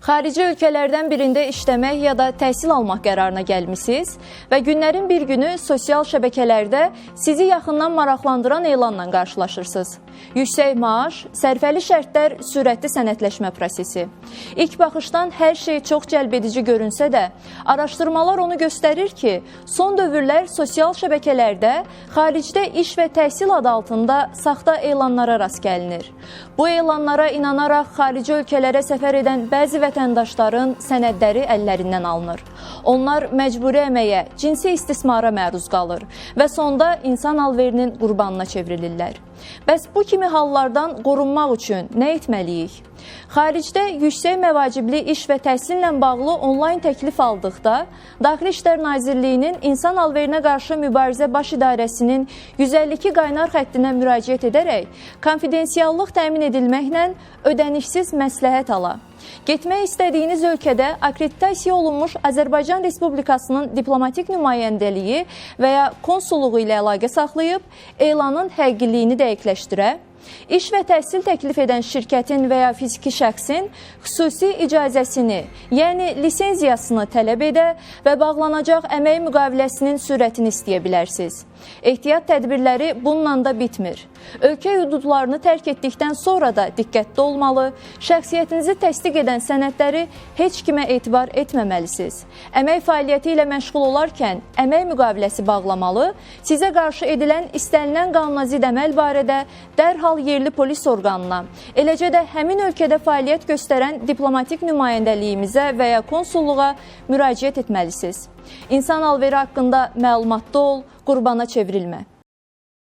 Xarici ölkələrdən birində işləmək ya da təhsil almaq qərarına gəlmisiniz və günlərin bir günü sosial şəbəkələrdə sizi yaxından maraqlandıran elanla qarşılaşırsınız. Yüksək maaş, sərfəli şərtlər, sürətli sənədləşmə prosesi. İlk baxışdan hər şey çox cəlbedici görünsə də, araşdırmalar onu göstərir ki, son dövrlər sosial şəbəkələrdə xaricdə iş və təhsil adı altında saxta elanlara rast gəlinir. Bu elanlara inanaraq xarici ölkələrə səfər edən bəzi vətəndaşların sənədləri əllərindən alınır. Onlar məcburi əməyə, cinsi istismara məruz qalır və sonda insan alverinin qurbanına çevrilirlər. Bəs bu kimi hallardan qorunmaq üçün nə etməliyik? Xaricdə yüksək məvacibli iş və təhsillə bağlı onlayn təklif aldıqda, Daxili İşlər Nazirliyinin İnsan Alverinə qarşı Mübarizə Baş İdarəsinin 152 qaynar xəttinə müraciət edərək, konfidensiallıq təmin edilməklə ödənişsiz məsləhət ala. Getmək istədiyiniz ölkədə akreditasiya olunmuş Azərbaycan Respublikasının diplomatik nümayəndəliyi və ya konsulluğu ilə əlaqə saxlayıb, elanın həqiqiliyini dəqiqləşdirə, İş və təhsil təklif edən şirkətin və ya fiziki şəxsin xüsusi icazəsini, yəni lisenziyasını tələb edə və bağlanacaq əmək müqaviləsinin sürətini istəyə bilərsiniz. Ehtiyat tədbirləri bununla da bitmir. Ölkə hüdudlarını tərk etdikdən sonra da diqqətli olmalı, şəxsiyyətinizi təsdiq edən sənədləri heç kimə etibar etməməlisiniz. Əmək fəaliyyəti ilə məşğul olarkən əmək müqaviləsi bağlamalı, sizə qarşı edilən istənilən qanunazid əməl barədə dərhal yerli polis orqanına, eləcə də həmin ölkədə fəaliyyət göstərən diplomatik nümayəndəliyimizə və ya konsulluğa müraciət etməlisiniz. İnsan alveri haqqında məlumatlı ol, qurbana çevrilmə.